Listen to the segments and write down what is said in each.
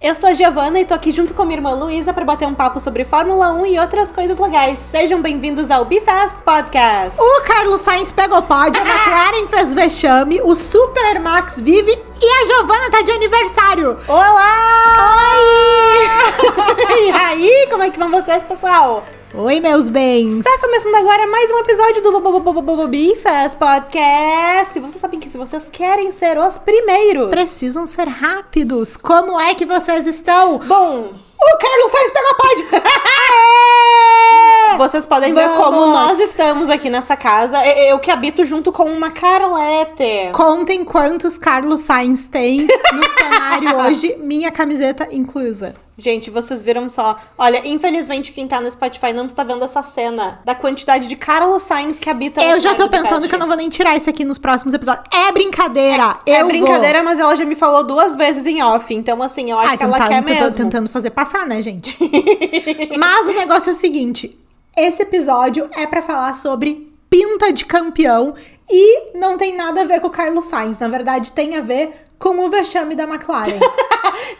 Eu sou a Giovana e tô aqui junto com a minha irmã Luísa para bater um papo sobre Fórmula 1 e outras coisas legais. Sejam bem-vindos ao Be Fast Podcast. O Carlos Sainz pegou pódio, a McLaren fez vexame, o Super Max vive e a Giovana tá de aniversário. Olá! Oi! E aí, como é que vão vocês, pessoal? Oi, meus bens! Está começando agora mais um episódio do Be Fast Podcast. E vocês sabem que se vocês querem ser os primeiros, Precisam ser rápidos. Como é que vocês estão? bom, O Carlos Sainz pegou pódio! vocês podem ver como nós estamos aqui nessa casa. Eu que habito junto com uma Carlete. Contem quantos Carlos Sainz tem no cenário hoje, minha camiseta inclusa. Gente, vocês viram só. Olha, infelizmente quem tá no Spotify não está vendo essa cena da quantidade de Carlos Sainz que habita no Eu já tô cenário do pensando Fast. que eu não vou nem tirar isso aqui nos próximos episódios. É brincadeira! É eu brincadeira, mas ela já me falou 2 vezes em off. Então, assim, eu acho que ela quer mesmo. Tentando fazer passar, né, gente? Mas o negócio é o seguinte. Esse episódio é pra falar sobre pinta de campeão e não tem nada a ver com o Carlos Sainz. Na verdade, tem a ver com o vexame da McLaren.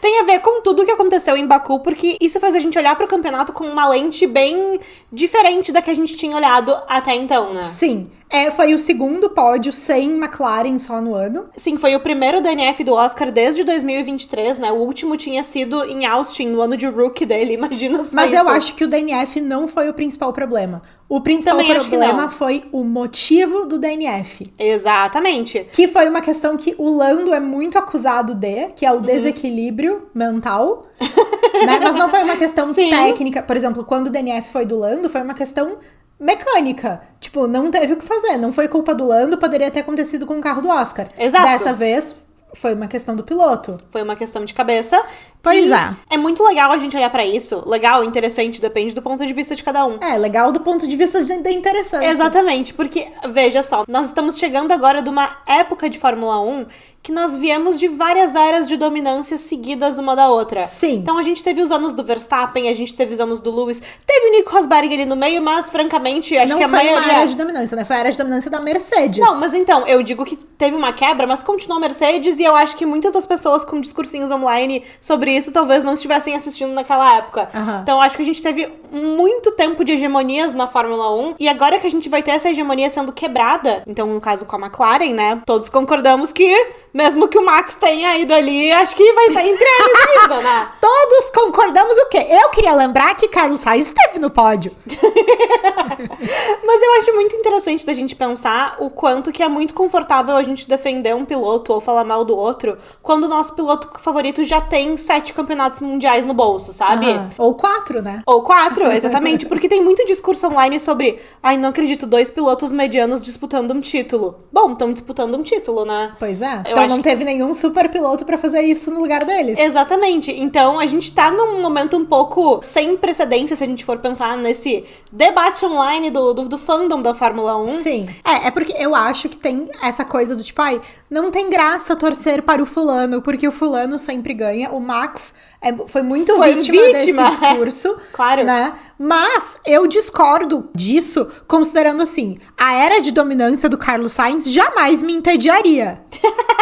Tem a ver com tudo que aconteceu em Baku, porque isso faz a gente olhar pro campeonato com uma lente bem diferente da que a gente tinha olhado até então, né? Sim, foi o segundo pódio sem McLaren só no ano. Sim, foi o primeiro DNF do Oscar desde 2023, né? O último tinha sido em Austin, no ano de rookie dele, imagina só Mas isso. eu acho que o DNF não foi o principal problema. O principal Também acho que problema não. foi o motivo do DNF. Exatamente. Que foi uma questão que o Lando é muito acusado de, que é o desequilíbrio mental, né? Mas não foi uma questão Sim. técnica. Por exemplo, quando o DNF foi do Lando, foi uma questão mecânica. Tipo, não teve o que fazer. Não foi culpa do Lando, poderia ter acontecido com o carro do Oscar. Exato. Dessa vez, foi uma questão do piloto. Foi uma questão de cabeça. Pois E é. É muito legal a gente olhar pra isso. Legal, interessante, depende do ponto de vista de cada um. É, legal do ponto de vista da interessância. Exatamente, porque, veja só, nós estamos chegando agora de uma época de Fórmula 1 que nós viemos de várias eras de dominância seguidas uma da outra. Sim. Então a gente teve os anos do Verstappen, a gente teve os anos do Lewis, teve o Nico Rosberg ali no meio, mas francamente, acho Não que a foi maioria... uma era de dominância, né? Foi a era de dominância da Mercedes. Não, mas então, eu digo que teve uma quebra, mas continuou a Mercedes e eu acho que muitas das pessoas com discursinhos online sobre isso talvez não estivessem assistindo naquela época. Aham. Então, eu acho que a gente teve muito tempo de hegemonias na Fórmula 1 e agora que a gente vai ter essa hegemonia sendo quebrada, então, no caso com a McLaren, né, todos concordamos que, mesmo que o Max tenha ido ali, acho que vai sair entre eles ainda, né? Todos concordamos o quê? Eu queria lembrar que Carlos Sainz esteve no pódio. Mas eu acho muito interessante da gente pensar o quanto que é muito confortável a gente defender um piloto ou falar mal do outro quando o nosso piloto favorito já tem 7 campeonatos mundiais no bolso, sabe? Aham. Ou 4, né? Ou 4, exatamente, porque tem muito discurso online sobre ai, não acredito, 2 pilotos medianos disputando um título. Bom, estão disputando um título, né? Pois é. Eu Então acho não teve nenhum super piloto pra fazer isso no lugar deles. Exatamente. Então, a gente tá num momento um pouco sem precedência, se a gente for pensar nesse debate online do fandom da Fórmula 1. Sim. É porque eu acho que tem essa coisa do tipo, ai, não tem graça torcer para o fulano, porque o fulano sempre ganha. O Max foi muito Foi vítima desse vítima, discurso. Claro. Né? Mas eu discordo disso, considerando assim, a era de dominância do Carlos Sainz jamais me entediaria.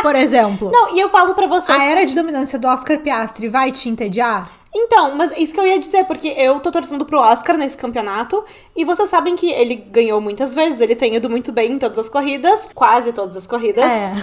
Por exemplo. Não, e eu falo pra vocês... A era de dominância do Oscar Piastri vai te entediar? Então, mas isso que eu ia dizer, porque eu tô torcendo pro Oscar nesse campeonato, e vocês sabem que ele ganhou muitas vezes, ele tem ido muito bem em todas as corridas, quase todas as corridas. É.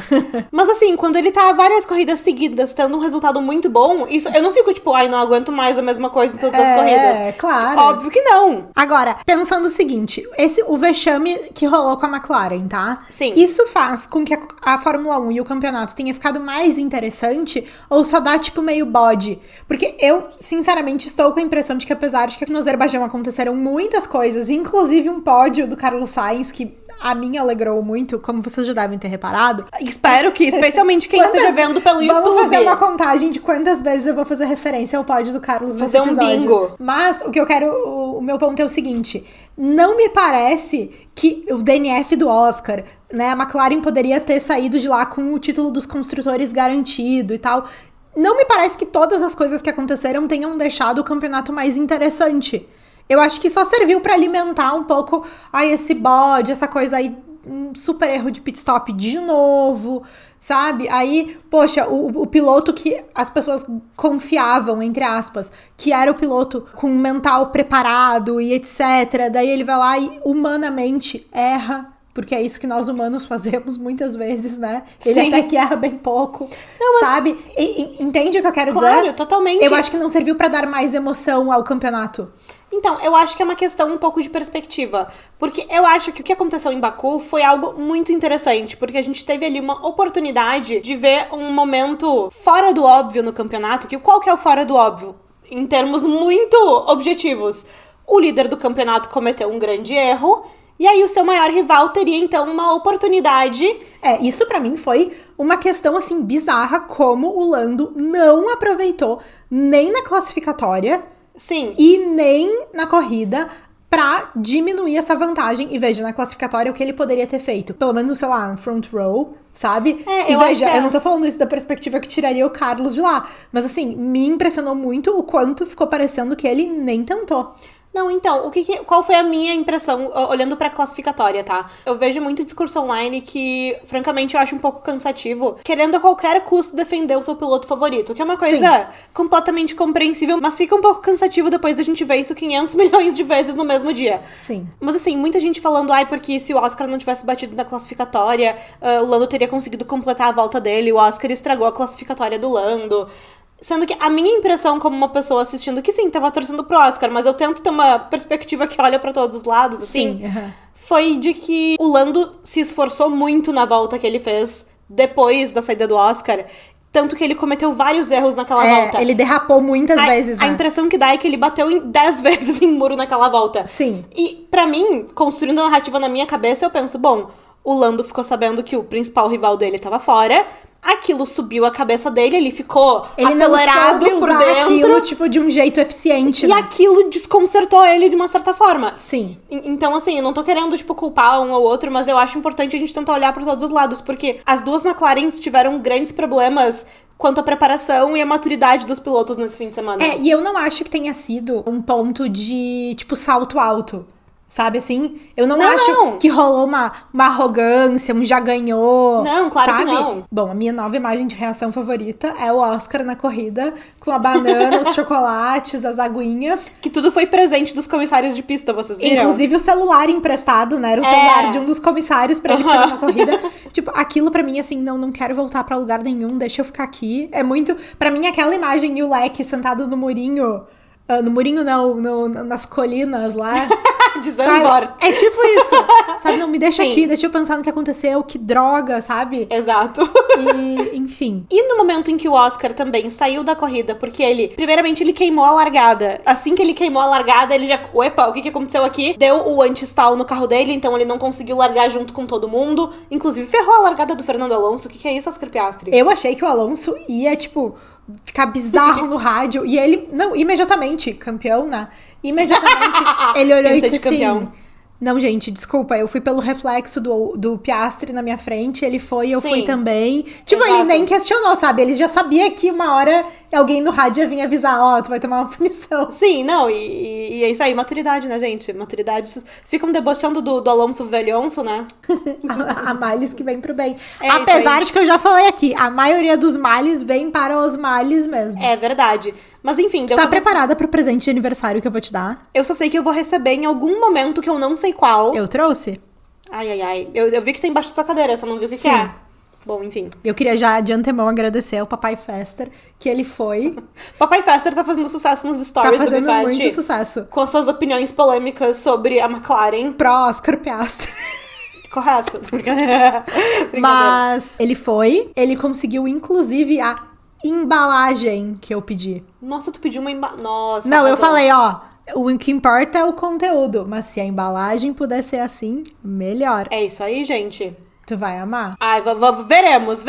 Mas assim, quando ele tá várias corridas seguidas, tendo um resultado muito bom, isso eu não fico tipo, ai, não aguento mais a mesma coisa em todas as corridas. É, claro. Óbvio que não. Agora, pensando o seguinte, o vexame que rolou com a McLaren, tá? Sim. Isso faz com que a Fórmula 1 e o campeonato tenha ficado mais interessante ou só dá, tipo, meio bode? Porque eu, sinceramente, estou com a impressão de que apesar de que no Azerbaijão aconteceram muitas coisas, inclusive um pódio do Carlos Sainz, que a mim alegrou muito, como vocês já devem ter reparado. Espero que, especialmente quem esteja vendo pelo YouTube. Vamos fazer uma contagem de quantas vezes eu vou fazer referência ao pódio do Carlos nesse Fazer um episódio. bingo. Mas o que eu quero, o meu ponto é o seguinte, não me parece que o DNF do Oscar, né, a McLaren poderia ter saído de lá com o título dos construtores garantido e tal. Não me parece que todas as coisas que aconteceram tenham deixado o campeonato mais interessante. Eu acho que só serviu pra alimentar um pouco esse bode, essa coisa aí um super erro de pit stop de novo, sabe? Aí, poxa, o piloto que as pessoas confiavam, entre aspas, que era o piloto com o mental preparado e etc. Daí ele vai lá e humanamente erra. Porque é isso que nós humanos fazemos muitas vezes, né? Ele Sim. até que erra bem pouco, sabe? Entende o que eu quero dizer? Claro, totalmente. Eu acho que não serviu pra dar mais emoção ao campeonato. Então, eu acho que é uma questão um pouco de perspectiva. Porque eu acho que o que aconteceu em Baku foi algo muito interessante. Porque a gente teve ali uma oportunidade de ver um momento fora do óbvio no campeonato. Qual que é o fora do óbvio? Em termos muito objetivos. O líder do campeonato cometeu um grande erro. E aí o seu maior rival teria, então, uma oportunidade... Isso pra mim foi uma questão, assim, bizarra, como o Lando não aproveitou nem na classificatória... Sim. E nem na corrida pra diminuir essa vantagem. E veja, na classificatória, o que ele poderia ter feito? Pelo menos, sei lá, no front row, sabe? Eu veja, acho que eu não tô falando isso da perspectiva que tiraria o Carlos de lá. Mas assim, me impressionou muito o quanto ficou parecendo que ele nem tentou. Não, então, qual foi a minha impressão olhando pra classificatória, tá? Eu vejo muito discurso online que, francamente, eu acho um pouco cansativo, querendo a qualquer custo defender o seu piloto favorito, que é uma coisa completamente compreensível, mas fica um pouco cansativo depois da gente ver isso 500 milhões de vezes no mesmo dia. Sim. Mas assim, muita gente falando, porque se o Oscar não tivesse batido na classificatória, o Lando teria conseguido completar a volta dele, o Oscar estragou a classificatória do Lando. Sendo que a minha impressão como uma pessoa assistindo, que sim, tava torcendo pro Oscar, mas eu tento ter uma perspectiva que olha pra todos os lados, assim, foi de que o Lando se esforçou muito na volta que ele fez depois da saída do Oscar, tanto que ele cometeu vários erros naquela volta. Ele derrapou muitas vezes, né? A impressão que dá é que ele bateu 10 vezes em muro naquela volta. Sim. E pra mim, construindo a narrativa na minha cabeça, eu penso, bom, o Lando ficou sabendo que o principal rival dele tava fora, aquilo subiu a cabeça dele, ele ficou acelerado não soube por usar dentro. aquilo, tipo, de um jeito eficiente, E né? aquilo desconcertou ele de uma certa forma. Sim. Então, assim, eu não tô querendo, tipo, culpar um ou outro, mas eu acho importante a gente tentar olhar pra todos os lados, porque as duas McLarens tiveram grandes problemas quanto à preparação e à maturidade dos pilotos nesse fim de semana. E eu não acho que tenha sido um ponto de, tipo, salto alto. Sabe, assim? Eu não acho que rolou uma arrogância, um já ganhou. Não, claro sabe? que não. Bom, a minha nova imagem de reação favorita é o Oscar na corrida, com a banana, os chocolates, as aguinhas. Que tudo foi presente dos comissários de pista, vocês viram? Inclusive o celular emprestado, né? Era o celular de um dos comissários pra ele ficar na corrida. Tipo, aquilo pra mim, assim, não quero voltar pra lugar nenhum, deixa eu ficar aqui. É muito... Pra mim, aquela imagem e o Leque sentado no murinho... no murinho não, nas colinas lá. Dizendo embora. É tipo isso. Sabe, não me deixa Sim. aqui, deixa eu pensar no que aconteceu, que droga, sabe? Exato. E, enfim. E no momento em que o Oscar também saiu da corrida, porque primeiramente ele queimou a largada. Assim que ele queimou a largada, ele já... Opa, o que aconteceu aqui? Deu o anti-stall no carro dele, então ele não conseguiu largar junto com todo mundo. Inclusive, ferrou a largada do Fernando Alonso. O que é isso, Oscar Piastri? Eu achei que o Alonso ia, tipo, ficar bizarro no rádio. E ele, não, imediatamente, campeão, né? Imediatamente, ele olhou e disse assim... Não, gente, desculpa, eu fui pelo reflexo do Piastri na minha frente, ele foi, eu fui também. Tipo, ele nem questionou, sabe? Ele já sabia que uma hora alguém no rádio ia vir avisar, tu vai tomar uma punição. Sim, não, e é isso aí, maturidade, né, gente? Maturidade. Ficam debochando do Alonso Velhonso, né? A males que vem pro bem. Apesar de que eu já falei aqui, a maioria dos males vem para os males mesmo. É verdade. Mas enfim... Tá preparada pro presente de aniversário que eu vou te dar? Eu só sei que eu vou receber em algum momento que eu não sei qual. Eu trouxe? Ai. Eu vi que tem embaixo da sua cadeira, eu só não vi o que é. Bom, enfim. Eu queria já de antemão agradecer ao Papai Fester, que ele foi. Papai Fester tá fazendo sucesso nos stories do Tá fazendo muito sucesso. Com as suas opiniões polêmicas sobre a McLaren. Pro Oscar Piastri. Correto. Mas ele conseguiu inclusive a embalagem que eu pedi. Nossa, tu pediu uma embalagem. Nossa. Não, eu falei, o que importa é o conteúdo, mas se a embalagem puder ser assim, melhor. É isso aí, gente. Tu vai amar. Ai, veremos.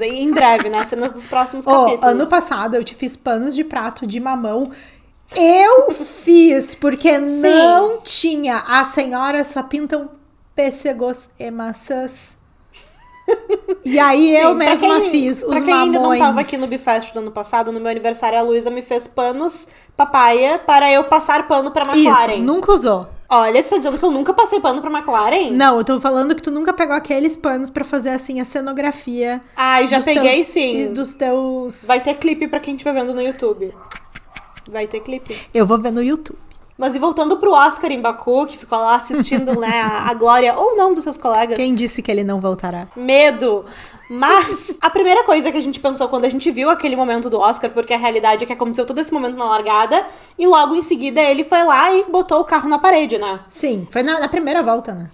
Em breve, né? Cenas dos próximos capítulos. Ano passado eu te fiz panos de prato de mamão. Eu fiz, porque não tinha. As senhoras só pintam pêssegos e maçãs. E aí eu mesma fiz os mamões. Pra quem ainda não tava aqui no Bifest do ano passado, no meu aniversário, a Luísa me fez panos papaya para eu passar pano pra McLaren. Isso, nunca usou. Olha, você tá dizendo que eu nunca passei pano pra McLaren? Não, eu tô falando que tu nunca pegou aqueles panos pra fazer, assim, a cenografia. Ai, já peguei sim. Dos teus... Vai ter clipe pra quem estiver vendo no YouTube. Vai ter clipe. Eu vou ver no YouTube. Mas e voltando pro Oscar em Baku, que ficou lá assistindo, né, a glória ou não dos seus colegas. Quem disse que ele não voltará? Medo. Mas a primeira coisa que a gente pensou quando a gente viu aquele momento do Oscar, porque a realidade é que aconteceu todo esse momento na largada, e logo em seguida ele foi lá e botou o carro na parede, né? Sim, foi na primeira volta, né?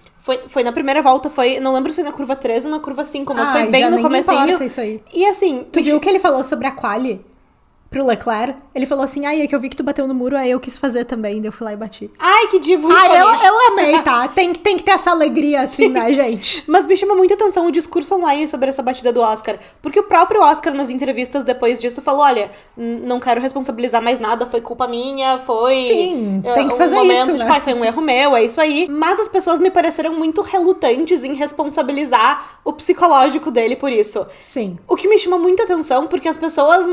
Foi na primeira volta, não lembro se foi na curva 3 ou na curva 5, mas foi bem já no nem comecinho. importa isso aí. E assim... Tu viu o que ele falou sobre a quali? Pro Leclerc? Ele falou assim, é que eu vi que tu bateu no muro, aí eu quis fazer também, daí eu fui lá e bati. Ai, que divo! Eu amei, tá? Tem que ter essa alegria assim, né, gente? Mas me chama muita atenção o discurso online sobre essa batida do Oscar. Porque o próprio Oscar, nas entrevistas depois disso, falou, olha, não quero responsabilizar mais nada, foi culpa minha, foi... Sim, tem que fazer momento, isso, né? Foi um erro meu, é isso aí. Mas as pessoas me pareceram muito relutantes em responsabilizar o psicológico dele por isso. Sim. O que me chama muito atenção, porque as pessoas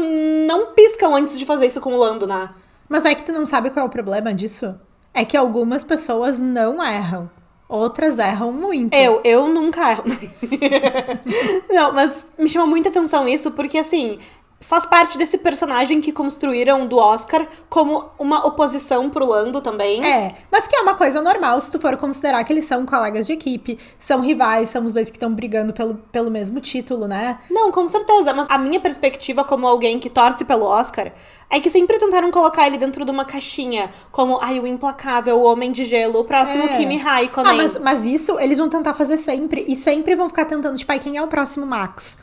não piscam antes de fazer isso com o Lando, né? Mas é que tu não sabe qual é o problema disso? É que algumas pessoas não erram. Outras erram muito. Eu nunca erro. Não, mas me chama muita atenção isso, porque assim... Faz parte desse personagem que construíram do Oscar como uma oposição pro Lando também. Mas que é uma coisa normal se tu for considerar que eles são colegas de equipe, são rivais, são os dois que estão brigando pelo mesmo título, né? Não, com certeza, mas a minha perspectiva como alguém que torce pelo Oscar é que sempre tentaram colocar ele dentro de uma caixinha, como, o implacável, o homem de gelo, o próximo Kimi Raikkonen. Mas isso eles vão tentar fazer sempre, e sempre vão ficar tentando, tipo, quem é o próximo Max?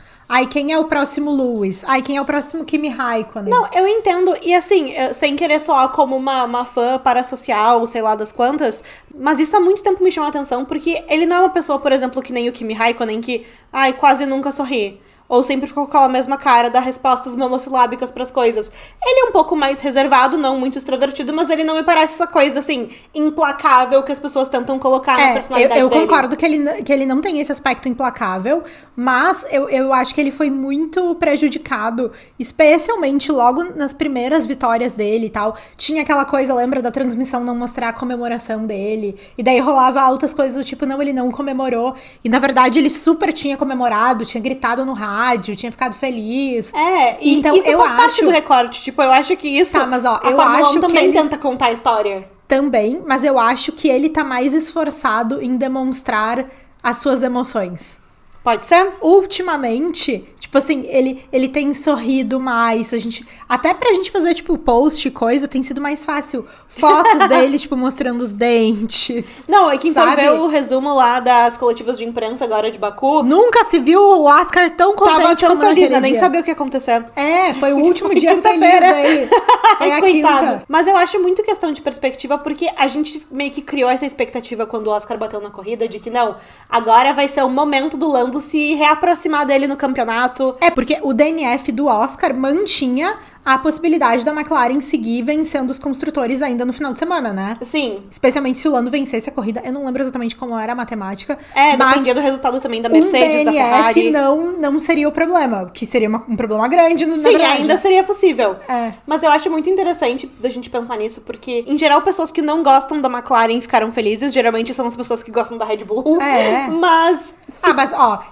Quem é o próximo Lewis? Quem é o próximo Kimi Raikkonen? Não, eu entendo. E assim, sem querer soar como uma fã parasocial, sei lá das quantas, mas isso há muito tempo me chama a atenção, porque ele não é uma pessoa, por exemplo, que nem o Kimi Raikkonen, que, quase nunca sorri. Ou sempre ficou com aquela mesma cara, dá respostas monossilábicas pras coisas. Ele é um pouco mais reservado, não muito extrovertido, mas ele não me parece essa coisa, assim, implacável que as pessoas tentam colocar na personalidade dele. Eu concordo que ele não tem esse aspecto implacável, mas eu acho que ele foi muito prejudicado, especialmente logo nas primeiras vitórias dele e tal. Tinha aquela coisa, lembra da transmissão não mostrar a comemoração dele? E daí rolava altas coisas do tipo, não, ele não comemorou. E na verdade ele super tinha comemorado, tinha gritado no rádio, tinha ficado feliz. Então isso faz parte do recorte. Tipo, eu acho que isso... Tá, mas ó, eu acho que também tenta contar a história. Também, mas eu acho que ele tá mais esforçado em demonstrar as suas emoções. Pode ser? Ultimamente, tipo assim, ele tem sorrido mais, até pra gente fazer, tipo, post e coisa, tem sido mais fácil. Fotos dele, tipo, mostrando os dentes. Não, é que for ver o resumo lá das coletivas de imprensa agora de Baku... Nunca se viu o Oscar tão contente tão como feliz, né? Nem dia. sabia o que ia acontecer. Foi o último dia feliz dele. Foi a quinta. Mas eu acho muito questão de perspectiva, porque a gente meio que criou essa expectativa quando o Oscar bateu na corrida, de que não, agora vai ser o momento do Lando se reaproximar dele no campeonato. Porque o DNF do Oscar mantinha a possibilidade da McLaren seguir vencendo os construtores ainda no final de semana, né? Sim. Especialmente se o Lando vencesse a corrida. Eu não lembro exatamente como era a matemática. Dependia do resultado também da Mercedes, da Ferrari. não seria o problema, que seria um problema grande, na verdade. Sim, ainda seria possível. Mas eu acho muito interessante da gente pensar nisso, porque, em geral, pessoas que não gostam da McLaren ficaram felizes. Geralmente são as pessoas que gostam da Red Bull. Mas...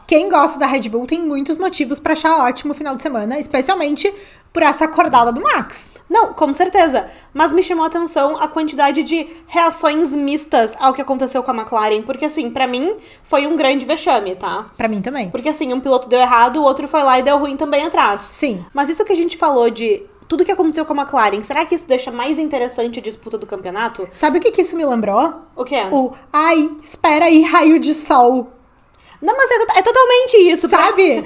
quem gosta da Red Bull tem muitos motivos pra achar ótimo o final de semana, especialmente por essa acordada do Max. Não, com certeza. Mas me chamou a atenção a quantidade de reações mistas ao que aconteceu com a McLaren. Porque, assim, pra mim, foi um grande vexame, tá? Pra mim também. Porque, assim, um piloto deu errado, o outro foi lá e deu ruim também atrás. Sim. Mas isso que a gente falou de tudo que aconteceu com a McLaren, será que isso deixa mais interessante a disputa do campeonato? Sabe o que isso me lembrou? O quê? Espera aí, raio de sol. Não, mas é totalmente isso, sabe?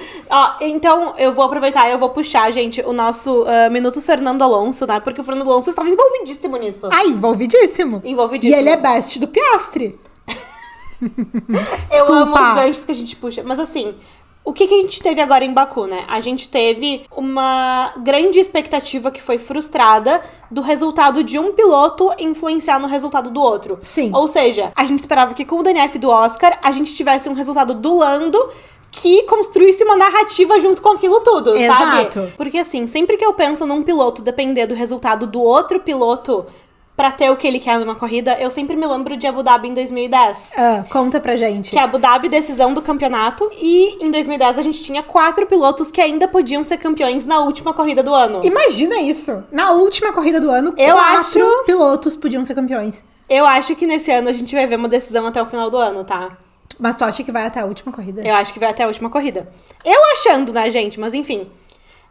Então, eu vou aproveitar e eu vou puxar, gente, o nosso Minuto Fernando Alonso, né? Porque o Fernando Alonso estava envolvidíssimo nisso. Envolvidíssimo. Envolvidíssimo. E ele é best do Piastri. Eu amo os ganchos que a gente puxa. Mas assim, o que a gente teve agora em Baku, né? A gente teve uma grande expectativa que foi frustrada do resultado de um piloto influenciar no resultado do outro. Sim. Ou seja, a gente esperava que com o DNF do Oscar, a gente tivesse um resultado do Lando que construísse uma narrativa junto com aquilo tudo, sabe? Exato. Porque assim, sempre que eu penso num piloto depender do resultado do outro piloto pra ter o que ele quer numa corrida, eu sempre me lembro de Abu Dhabi em 2010. Conta pra gente. Que é Abu Dhabi, decisão do campeonato. E em 2010 a gente tinha 4 pilotos que ainda podiam ser campeões na última corrida do ano. Imagina isso. Na última corrida do ano, Eu 4 acho- pilotos podiam ser campeões. Eu acho que nesse ano a gente vai ver uma decisão até o final do ano, tá? Mas tu acha que vai até a última corrida? Eu acho que vai até a última corrida. Eu achando, né, gente? Mas enfim.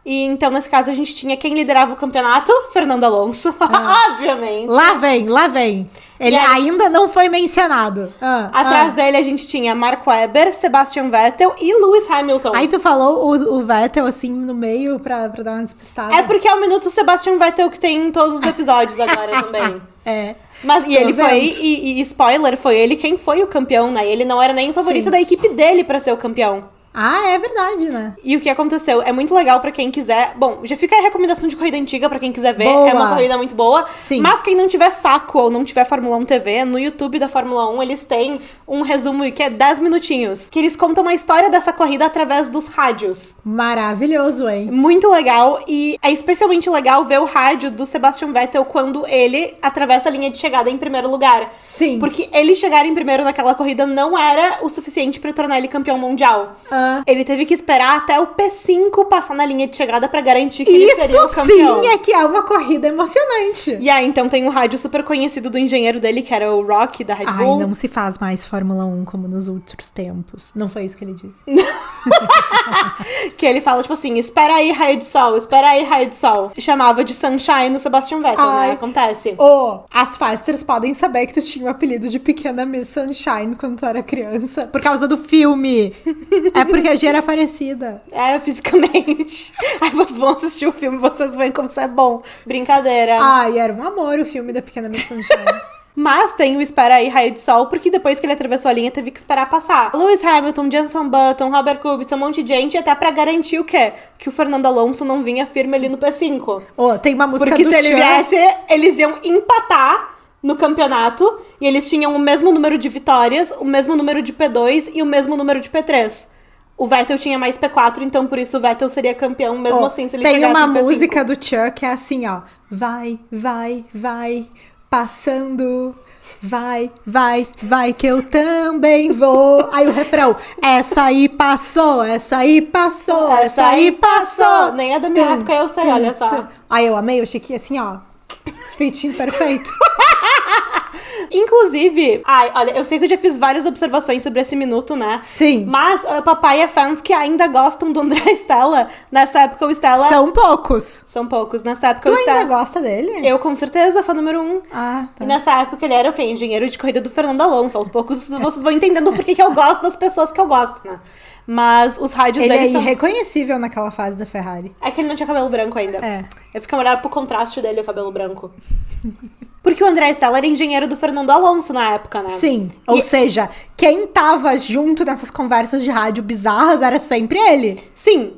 E então, nesse caso, a gente tinha quem liderava o campeonato, Fernando Alonso, obviamente. Lá vem. Ele E aí- ainda não foi mencionado. Atrás dele a gente tinha Mark Webber, Sebastian Vettel e Lewis Hamilton. Aí tu falou o Vettel, assim, no meio pra dar uma despistada. É porque é o minuto Sebastian Vettel que tem em todos os episódios agora também. É. Mas e Tô ele foi, vendo. e spoiler, foi ele quem foi o campeão, né? Ele não era nem o favorito Sim. da equipe dele pra ser o campeão. Ah, é verdade, né? E o que aconteceu? É muito legal pra quem quiser. Bom, já fica aí a recomendação de corrida antiga pra quem quiser ver. Boa. É uma corrida muito boa. Sim. Mas quem não tiver saco ou não tiver Fórmula 1 TV, no YouTube da Fórmula 1 eles têm um resumo que é 10 minutinhos. Que eles contam a história dessa corrida através dos rádios. Maravilhoso, hein? Muito legal. E é especialmente legal ver o rádio do Sebastian Vettel quando ele atravessa a linha de chegada em primeiro lugar. Sim. Porque ele chegar em primeiro naquela corrida não era o suficiente pra tornar ele campeão mundial. Ele teve que esperar até o P5 passar na linha de chegada pra garantir que ele seria o Isso campeão. sim é que é uma corrida emocionante. E aí, então tem um rádio super conhecido do engenheiro dele, que era o Rock, da Red Ai, Bull. não se faz mais Fórmula 1 como nos outros tempos. Não foi isso que ele disse. Que ele fala, tipo assim, espera aí, raio de sol, espera aí, raio de sol. E chamava de Sunshine no Sebastian Vettel, Ai. né? Acontece. As Fasters podem saber que tu tinha o apelido de Pequena Miss Sunshine quando tu era criança. Por causa do filme. É porque a G era parecida. É, fisicamente. Aí vocês vão assistir o filme e vocês veem como isso é bom. Brincadeira. Ai, era um amor o filme da Pequena Miss Sunshine. Mas tem o espera aí, raio de sol, porque depois que ele atravessou a linha, teve que esperar passar. Lewis Hamilton, Jenson Button, Robert Kubica, um monte de gente, até pra garantir o quê? Que o Fernando Alonso não vinha firme ali no P5. Tem uma música Porque do se ele Tchan. viesse, eles iam empatar no campeonato, e eles tinham o mesmo número de vitórias, o mesmo número de P2 e o mesmo número de P3. O Vettel tinha mais P4, então por isso o Vettel seria campeão, mesmo assim, se ele Tem chegasse uma no P5. música do Tchan que é assim, ó. Vai, vai, vai, passando. Vai, vai, vai, que eu também vou. Aí o refrão. Essa aí passou, essa aí passou, essa aí passou. Nem é da minha época, eu sei, olha só. Aí eu amei, eu achei que assim, ó. Fitting perfeito. Inclusive, olha, eu sei que eu já fiz várias observações sobre esse minuto, né? Sim. Mas papai é fãs que ainda gostam do André Stella. Nessa época o Stella... São poucos. São poucos. Nessa época Tu o Stella... ainda gosta dele? Eu, com certeza, fã número 1. Ah, tá. E nessa época ele era o quê? Engenheiro de corrida do Fernando Alonso. Aos poucos vocês vão entendendo por que eu gosto das pessoas que eu gosto, né? Mas os rádios Ele dele é são... irreconhecível naquela fase da Ferrari. É que ele não tinha cabelo branco ainda. É. Eu fico a olhar pro contraste dele, o cabelo branco. Porque o André Stella era engenheiro do Fernando Alonso na época, né? Sim. Ou seja, quem tava junto nessas conversas de rádio bizarras era sempre ele. Sim.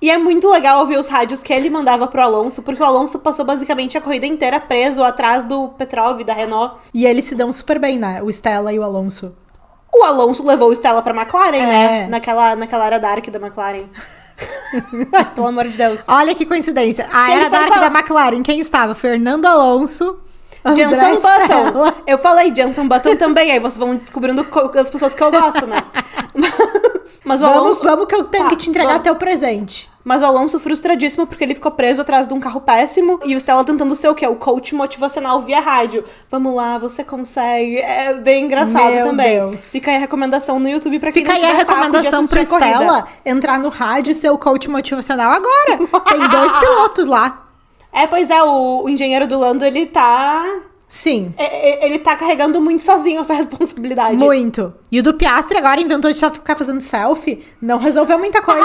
E é muito legal ouvir os rádios que ele mandava pro Alonso, porque o Alonso passou basicamente a corrida inteira preso atrás do Petrov, da Renault. E eles se dão super bem, né? O Stella e o Alonso. O Alonso levou o Stella pra McLaren, É. né? Naquela era dark da McLaren. Ai, pelo amor de Deus. Olha que coincidência. A Quem era foi dark qual? da McLaren, quem estava? Fernando Alonso, André Jenson Stella. Button. Eu falei Jenson Button também, aí vocês vão descobrindo as pessoas que eu gosto, né? Mas o Alonso... Vamos que eu tenho Tá, que te entregar vamos. teu presente. Mas o Alonso frustradíssimo porque ele ficou preso atrás de um carro péssimo. E o Stella tentando ser o quê? O coach motivacional via rádio. Vamos lá, você consegue. É bem engraçado Meu também. Deus. Fica aí a recomendação no YouTube pra quem Fica não aí a tiver saco de recomendação pro assistir a corrida. Stella entrar no rádio e ser o coach motivacional agora. Tem 2 pilotos lá. É, pois é, o engenheiro do Lando, ele tá... Sim. Ele tá carregando muito sozinho essa responsabilidade. Muito. E o do Piastri agora inventou de só ficar fazendo selfie. Não resolveu muita coisa.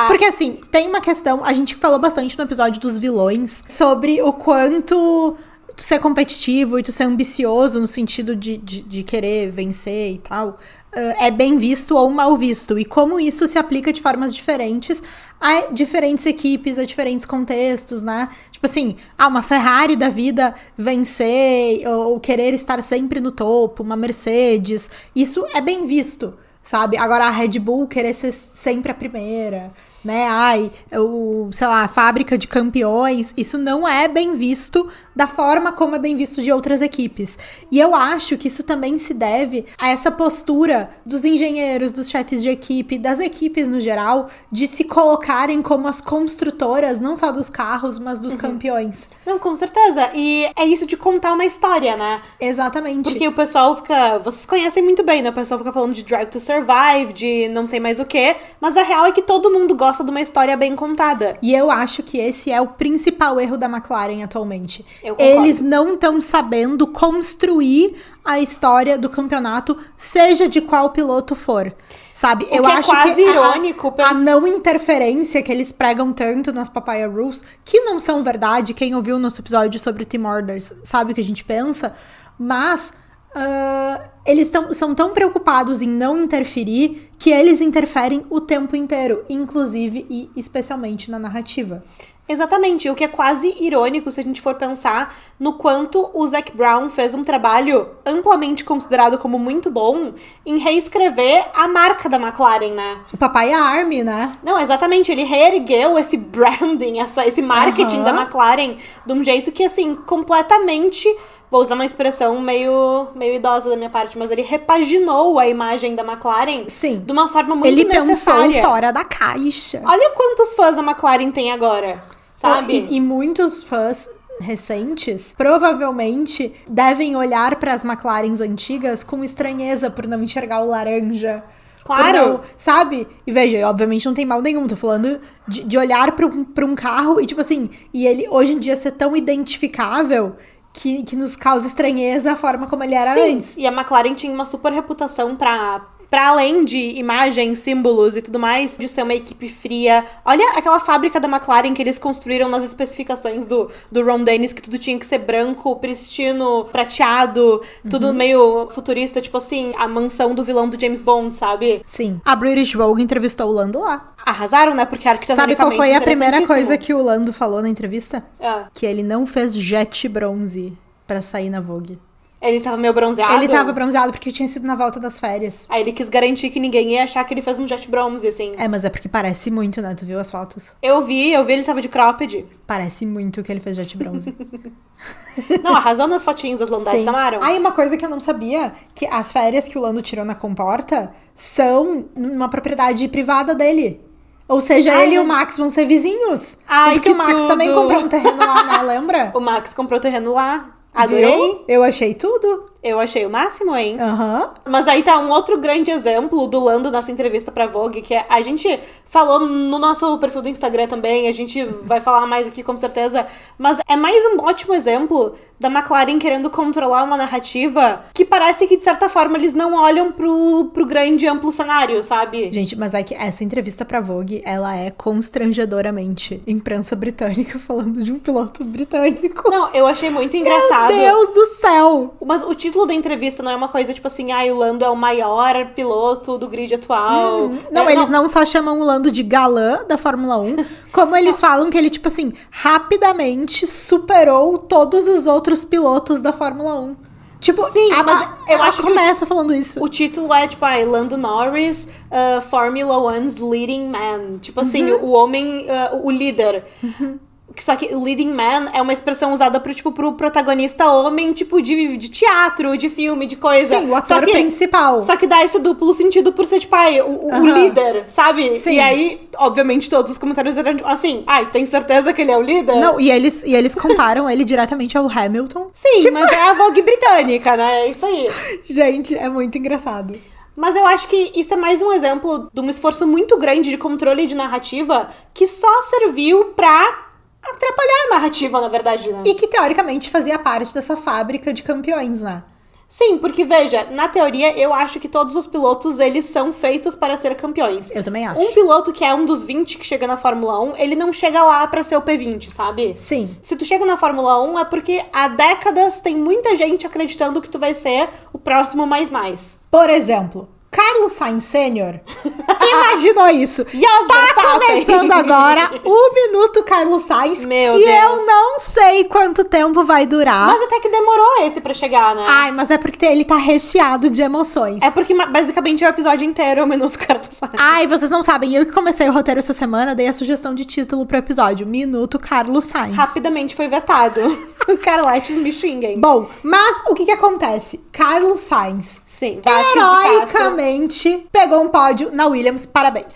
Porque assim, tem uma questão, a gente falou bastante no episódio dos vilões, sobre o quanto tu ser competitivo e tu ser ambicioso no sentido de querer vencer e tal, é bem visto ou mal visto. E como isso se aplica de formas diferentes a diferentes equipes, a diferentes contextos, né? Tipo assim, uma Ferrari da vida vencer ou querer estar sempre no topo, uma Mercedes, isso é bem visto, sabe? Agora a Red Bull querer ser sempre a primeira, né? Sei lá, a fábrica de campeões. Isso não é bem visto da forma como é bem visto de outras equipes. E eu acho que isso também se deve a essa postura dos engenheiros, dos chefes de equipe, das equipes no geral, de se colocarem como as construtoras, não só dos carros, mas dos campeões. Não, com certeza. E é isso de contar uma história, né? Exatamente. Porque o pessoal fica... Vocês conhecem muito bem, né? O pessoal fica falando de Drive to Survive, de não sei mais o quê. Mas a real é que todo mundo gosta de uma história bem contada. E eu acho que esse é o principal erro da McLaren atualmente. Eu concordo. Eles não estão sabendo construir a história do campeonato, seja de qual piloto for. Sabe? Eu acho quase irônico. A não interferência que eles pregam tanto nas Papaya Rules, que não são verdade, quem ouviu o nosso episódio sobre o Team Orders sabe o que a gente pensa, mas eles são tão preocupados em não interferir que eles interferem o tempo inteiro, inclusive e especialmente na narrativa. Exatamente, o que é quase irônico se a gente for pensar no quanto o Zac Brown fez um trabalho amplamente considerado como muito bom em reescrever a marca da McLaren, né? O Papaya Army, né? Não, exatamente, ele reergueu esse branding, esse marketing da McLaren de um jeito que, assim, completamente... Vou usar uma expressão meio idosa da minha parte, mas ele repaginou a imagem da McLaren de uma forma muito necessária. Ele pensou fora da caixa. Olha quantos fãs a McLaren tem agora, sabe? E muitos fãs recentes provavelmente devem olhar para as McLarens antigas com estranheza por não enxergar o laranja. Claro. Não, sabe? E veja, obviamente não tem mal nenhum. Tô falando de olhar pra um carro e tipo assim, e ele hoje em dia ser tão identificável que nos causa estranheza a forma como ele era antes. Sim, e a McLaren tinha uma super reputação pra além de imagens, símbolos e tudo mais, de ser uma equipe fria. Olha aquela fábrica da McLaren que eles construíram nas especificações do Ron Dennis, que tudo tinha que ser branco, pristino, prateado, tudo meio futurista, tipo assim, a mansão do vilão do James Bond, sabe? Sim. A British Vogue entrevistou o Lando lá. Arrasaram, né? Porque arquitetonicamente sabe qual foi a primeira coisa que o Lando falou na entrevista? Que ele não fez jet bronze pra sair na Vogue. Ele tava meio bronzeado? Ele tava bronzeado porque tinha sido na volta das férias. Aí ele quis garantir que ninguém ia achar que ele fez um jet bronze, assim. Mas é porque parece muito, né? Tu viu as fotos? Eu vi, ele tava de cropped. Parece muito que ele fez jet bronze. Não, arrasou nas fotinhos, as Landettes amaram. Aí uma coisa que eu não sabia, que as férias que o Lando tirou na Comporta são numa propriedade privada dele. Ou seja, ele e o Max vão ser vizinhos. Porque o Max também comprou um terreno lá, né? Lembra? O Max comprou terreno lá. Adorei. Viu? Eu achei tudo. Eu achei o máximo, hein? Aham. Mas aí tá um outro grande exemplo do Lando nessa entrevista pra Vogue, que a gente falou no nosso perfil do Instagram também, a gente vai falar mais aqui com certeza, mas é mais um ótimo exemplo da McLaren querendo controlar uma narrativa que parece que, de certa forma, eles não olham pro grande amplo cenário, sabe? Gente, mas é que essa entrevista pra Vogue, ela é constrangedoramente imprensa britânica falando de um piloto britânico. Não, eu achei muito engraçado. Meu Deus do céu! Mas o título da entrevista não é uma coisa tipo assim, o Lando é o maior piloto do grid atual. Não, eles não só chamam o Lando de galã da Fórmula 1, como eles falam que ele, tipo assim, rapidamente superou todos os outros pilotos da Fórmula 1. Tipo, sim, mas eu acho que começa falando isso. O título é, tipo, Lando Norris, Formula One's leading man. Tipo assim, o homem, o líder. Só que leading man é uma expressão usada pro protagonista homem, tipo, de teatro, de filme, de coisa. Sim, o ator principal. Só que dá esse duplo sentido por ser, tipo, o líder, sabe? Sim. E aí, obviamente, todos os comentários eram assim, tem certeza que ele é o líder? Não, e eles comparam ele diretamente ao Hamilton. Sim, tipo... mas é a Vogue britânica, né? É isso aí. Gente, é muito engraçado. Mas eu acho que isso é mais um exemplo de um esforço muito grande de controle de narrativa que só serviu pra atrapalhar a narrativa, na verdade, né? E que, teoricamente, fazia parte dessa fábrica de campeões, né? Sim, porque, veja, na teoria, eu acho que todos os pilotos, eles são feitos para ser campeões. Eu também acho. Um piloto que é um dos 20 que chega na Fórmula 1, ele não chega lá pra ser o P20, sabe? Sim. Se tu chega na Fórmula 1, é porque há décadas tem muita gente acreditando que tu vai ser o próximo mais. Por exemplo, Carlos Sainz Sênior imaginou isso. Yes, Tá Verstappen. começando agora o Minuto Carlos Sainz, Meu que Deus. eu não sei quanto tempo vai durar. Mas até que demorou esse pra chegar, né? Ai, mas é porque ele tá recheado de emoções. É porque basicamente é o episódio inteiro, o Minuto Carlos Sainz. Ai, vocês não sabem, eu que comecei o roteiro essa semana, dei a sugestão de título pro episódio, Minuto Carlos Sainz. Rapidamente foi vetado. Carletes me xinguem. Bom, mas o que que acontece? Carlos Sainz, Sim, Vasquez de Castro. heroicamente, pegou um pódio na Williams. Parabéns.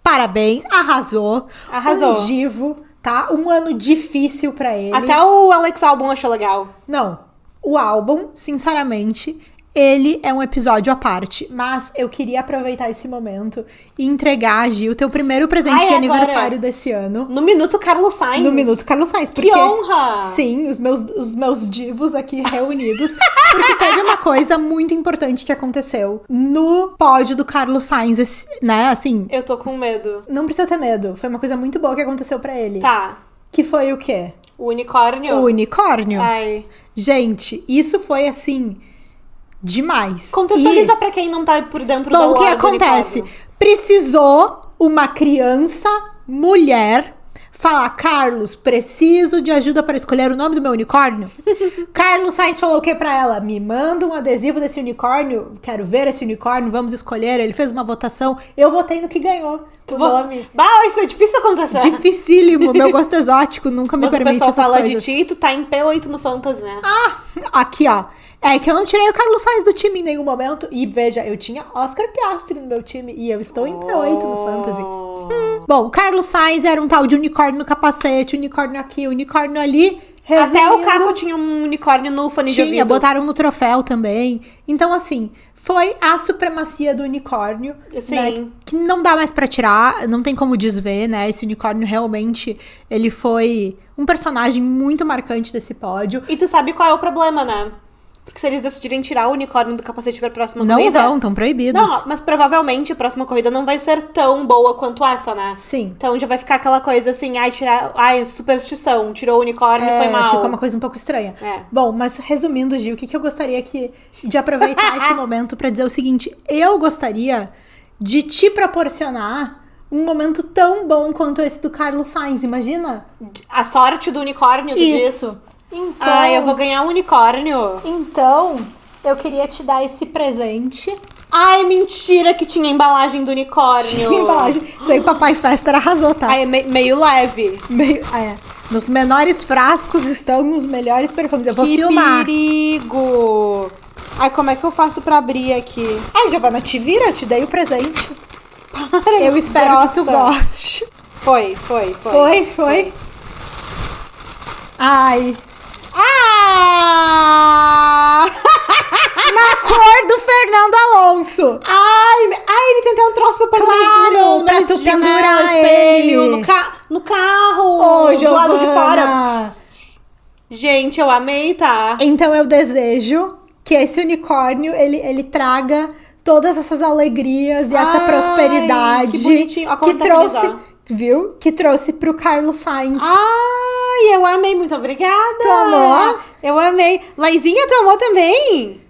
Parabéns, arrasou. Arrasou. Um divo, tá? Um ano difícil pra ele. Até o Alex Albon achou legal. Não, o álbum, sinceramente, ele é um episódio à parte. Mas eu queria aproveitar esse momento e entregar a Gil o teu primeiro presente Ai, de agora. aniversário desse ano. No Minuto Carlos Sainz. No Minuto Carlos Sainz. Que Porque, honra! sim, os meus divos aqui reunidos. Porque teve uma coisa muito importante que aconteceu no pódio do Carlos Sainz, né? Assim, Eu tô com medo. não precisa ter medo. Foi uma coisa muito boa que aconteceu pra ele. Tá. Que foi o quê? O unicórnio. O unicórnio. Ai. Gente, isso foi assim demais. Contextualiza pra quem não tá por dentro da Bom, o que lore do acontece? unicórnio. Precisou uma criança, mulher, falar: Carlos, preciso de ajuda para escolher o nome do meu unicórnio. Carlos Sainz falou o que pra ela? Me manda um adesivo desse unicórnio, quero ver esse unicórnio, vamos escolher. Ele fez uma votação, eu votei no que ganhou o nome. Bah, isso é difícil acontecer. Dificílimo, meu gosto exótico nunca me Mas o permite pessoal essas fala coisas. de ti e tu tá em P8 no Fantasy, né? Ah, aqui ó. É que eu não tirei o Carlos Sainz do time em nenhum momento. E veja, eu tinha Oscar Piastri no meu time e eu estou em P8 no Fantasy. Bom, Carlos Sainz era um tal de unicórnio no capacete, unicórnio aqui, unicórnio ali. Até o Resumindo, Caco tinha um unicórnio no fone de tinha, ouvido. botaram no troféu também. Então, assim, foi a supremacia do unicórnio. Sim. Né, que não dá mais pra tirar, não tem como desver, né? Esse unicórnio realmente, ele foi um personagem muito marcante desse pódio. E tu sabe qual é o problema, né? Porque se eles decidirem tirar o unicórnio do capacete pra próxima Não corrida... vão, estão proibidos. Não, mas provavelmente a próxima corrida não vai ser tão boa quanto essa, né? Sim. Então já vai ficar aquela coisa assim, ai, superstição, tirou o unicórnio, foi mal. Ficou uma coisa um pouco estranha. É. Bom, mas resumindo, Gil, o que eu gostaria de aproveitar esse momento pra dizer o seguinte: eu gostaria de te proporcionar um momento tão bom quanto esse do Carlos Sainz, imagina? A sorte do unicórnio, tu Isso. diz? Então, Ai, eu vou ganhar um unicórnio. Então, eu queria te dar esse presente. Ai, mentira que tinha embalagem do unicórnio. Embalagem. Isso aí, Papai Fester arrasou, tá? Ai, é meio leve. Nos menores frascos estão os melhores perfumes. Eu vou Que filmar. perigo. Ai, como é que eu faço pra abrir aqui? Ai, Giovana, te vira, te dei o presente. Para, Eu espero que tu grossa. goste. Foi. Foi? Ai. Ah! Na cor do Fernando Alonso. Ai, ele tem até um troço pra Claro, pra tu pendurar espelho, ele. no carro, Ô, do lado de fora. Giovana. Gente, eu amei, tá? Então eu desejo que esse unicórnio, ele traga todas essas alegrias e essa Ai, prosperidade que bonitinho. Ó, como que tá trouxe, feliz, ó. viu? Que trouxe pro Carlos Sainz. Ai, eu amei, muito obrigada. Tu amou? Eu amei. Laizinha, tu amou também?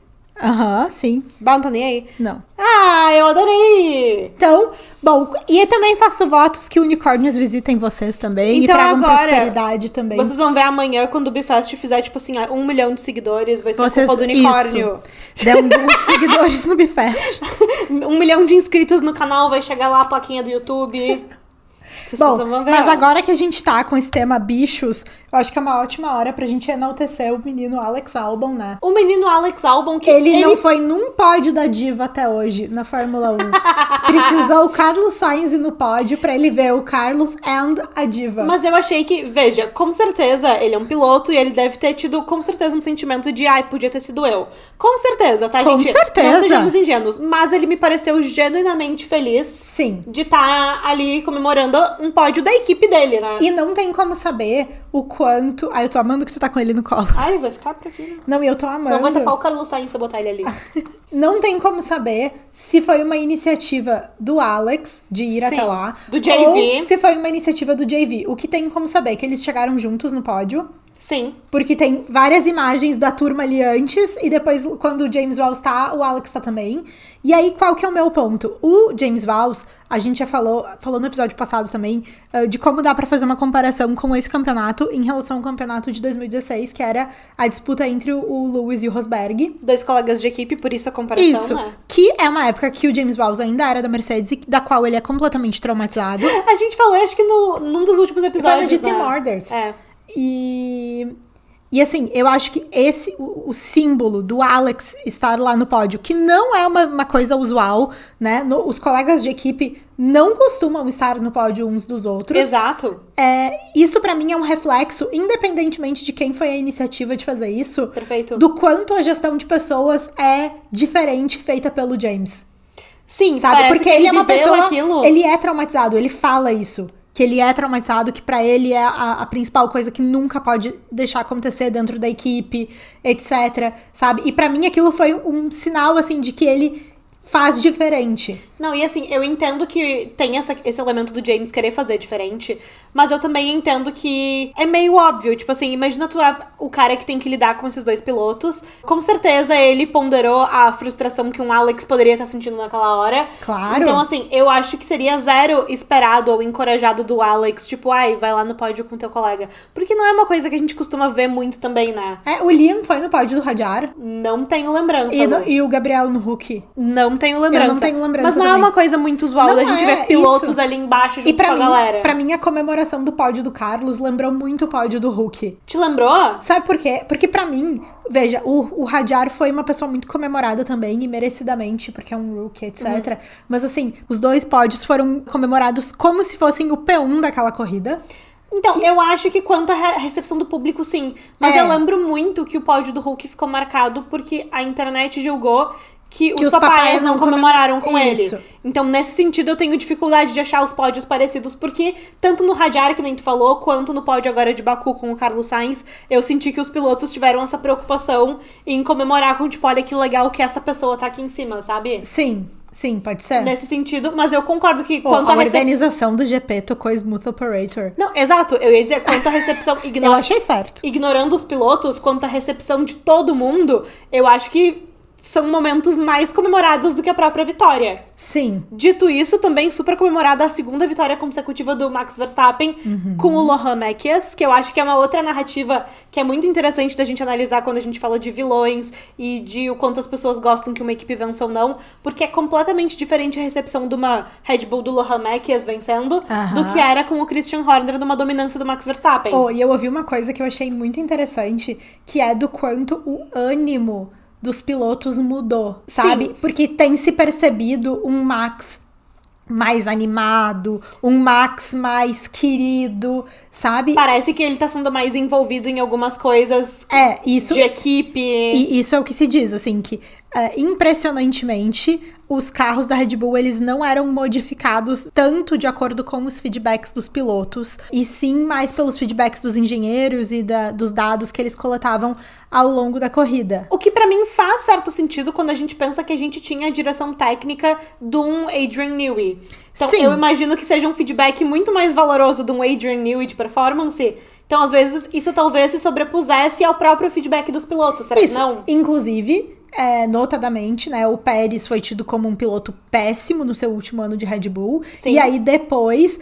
Aham, sim. Bah, não tô nem aí. Não. Ah, eu adorei. Então, bom, e eu também faço votos que unicórnios visitem vocês também Então e tragam agora, prosperidade também. Vocês vão ver amanhã, quando o Bifest fizer, tipo assim, 1 milhão de seguidores, vai ser Vocês, culpa do unicórnio. Isso. Deu muitos seguidores no Bifest. 1 milhão de inscritos no canal, vai chegar lá a plaquinha do YouTube. Vocês Bom, vão ver. mas agora que a gente tá com esse tema bichos, eu acho que é uma ótima hora pra gente enaltecer o menino Alex Albon, né? O menino Alex Albon, que Ele não foi num pódio da Diva até hoje, na Fórmula 1. Precisou o Carlos Sainz ir no pódio pra ele ver o Carlos and a Diva. Mas eu achei que, veja, com certeza ele é um piloto e ele deve ter tido, com certeza, um sentimento de, ai, podia ter sido eu. Com certeza, tá, Com gente? certeza. Não sejamos ingênuos. Mas ele me pareceu genuinamente feliz Sim. de estar ali comemorando um pódio da equipe dele, né? E não tem como saber o quanto... Ai, eu tô amando que tu tá com ele no colo. Ai, vai ficar por aqui. Não, e eu tô amando. Senão vai tapar o Carlos Sainz se eu botar ele ali. Não tem como saber se foi uma iniciativa do Alex de ir Sim, até lá. do JV. Ou se foi uma iniciativa do JV. O que tem como saber é que eles chegaram juntos no pódio. Sim. Porque tem várias imagens da turma ali antes, e depois, quando o James Valls tá, o Alex tá também. E aí, qual que é o meu ponto? O James Valls, a gente já falou no episódio passado também, de como dá pra fazer uma comparação com esse campeonato em relação ao campeonato de 2016, que era a disputa entre o Lewis e o Rosberg. 2 colegas de equipe, por isso a comparação, Isso, né? que é uma época que o James Valls ainda era da Mercedes, da qual ele é completamente traumatizado. A gente falou, acho que num dos últimos episódios, Foi no Disney né? Murders. É. E assim, eu acho que o símbolo do Alex estar lá no pódio, que não é uma coisa usual, né? Os colegas de equipe não costumam estar no pódio uns dos outros. Exato. Isso pra mim é um reflexo, independentemente de quem foi a iniciativa de fazer isso, Perfeito. do quanto a gestão de pessoas é diferente feita pelo James. Sim, Sabe? parece Porque que ele é uma viveu pessoa. aquilo. Ele é traumatizado, ele fala isso. Que ele é traumatizado, que pra ele é a principal coisa que nunca pode deixar acontecer dentro da equipe, etc, sabe? E pra mim aquilo foi um sinal, assim, de que ele faz diferente. Não, e assim, eu entendo que tem esse elemento do James querer fazer diferente, mas eu também entendo que é meio óbvio. Tipo assim, imagina tu é o cara que tem que lidar com esses 2 pilotos. Com certeza ele ponderou a frustração que um Alex poderia estar sentindo naquela hora. Claro. Então assim, eu acho que seria zero esperado ou encorajado do Alex, tipo, ai, vai lá no pódio com teu colega. Porque não é uma coisa que a gente costuma ver muito também, né? O Liam foi no pódio do Radiar. Não tenho lembrança. E o Gabriel no Hulk. Não tenho lembrança. Eu não tenho lembrança Mas não é também. uma coisa muito usual Não da gente é, ver pilotos isso. ali embaixo junto E com a galera. pra mim, a comemoração do pódio do Carlos lembrou muito o pódio do Hulk. Te lembrou? Sabe por quê? Porque pra mim, veja, o Radiar foi uma pessoa muito comemorada também, e merecidamente, porque é um rookie, etc. Mas assim, os 2 pódios foram comemorados como se fossem o P1 daquela corrida. Então, eu acho que quanto à recepção do público, sim. Mas eu lembro muito que o pódio do Hulk ficou marcado porque a internet julgou que os papais não comemoraram com Isso. ele. Então, nesse sentido, eu tenho dificuldade de achar os pódios parecidos, porque tanto no Radiar, que nem tu falou, quanto no pódio agora de Baku com o Carlos Sainz, eu senti que os pilotos tiveram essa preocupação em comemorar com, tipo, olha que legal que essa pessoa tá aqui em cima, sabe? Sim, pode ser. Nesse sentido, mas eu concordo que quanto a à recepção... organização do GP tocou Smooth Operator. Não, exato, eu ia dizer, quanto à recepção... Eu achei certo. Ignorando os pilotos, quanto à recepção de todo mundo, eu acho que são momentos mais comemorados do que a própria vitória. Sim. Dito isso, também super comemorada a 2ª vitória consecutiva do Max Verstappen com o Lohan Mekies, que eu acho que é uma outra narrativa que é muito interessante da gente analisar quando a gente fala de vilões e de o quanto as pessoas gostam que uma equipe vença ou não, porque é completamente diferente a recepção de uma Red Bull do Lohan Mekies vencendo do que era com o Christian Horner numa dominância do Max Verstappen. E eu ouvi uma coisa que eu achei muito interessante, que é do quanto o ânimo dos pilotos mudou, sabe? Sim. Porque tem se percebido um Max mais animado, um Max mais querido, sabe? Parece que ele tá sendo mais envolvido em algumas coisas isso, de equipe. E isso é o que se diz, assim, que impressionantemente os carros da Red Bull, eles não eram modificados tanto de acordo com os feedbacks dos pilotos, e sim mais pelos feedbacks dos engenheiros e dos dados que eles coletavam ao longo da corrida. O que pra mim faz certo sentido quando a gente pensa que a gente tinha a direção técnica de um Adrian Newey. Então, sim, eu imagino que seja um feedback muito mais valoroso de um Adrian Newey de performance. Então, às vezes, isso talvez se sobrepusesse ao próprio feedback dos pilotos. Será que não? Inclusive, notadamente, né, o Pérez foi tido como um piloto péssimo no seu último ano de Red Bull. Sim. E aí, depois,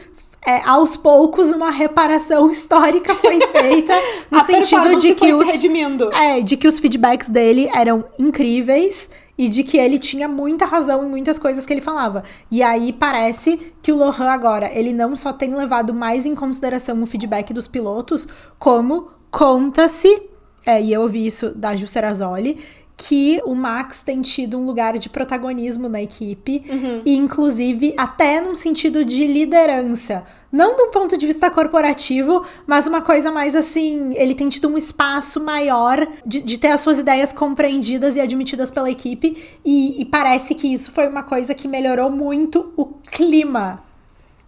aos poucos, uma reparação histórica foi feita no sentido de que de que os feedbacks dele eram incríveis e de que ele tinha muita razão em muitas coisas que ele falava. E aí parece que o Lohan agora, ele não só tem levado mais em consideração o feedback dos pilotos, como conta-se, e eu ouvi isso da Ju Serrazoli, que o Max tem tido um lugar de protagonismo na equipe, e inclusive até num sentido de liderança. Não de um ponto de vista corporativo, mas uma coisa mais assim, ele tem tido um espaço maior de ter as suas ideias compreendidas e admitidas pela equipe, e parece que isso foi uma coisa que melhorou muito o clima,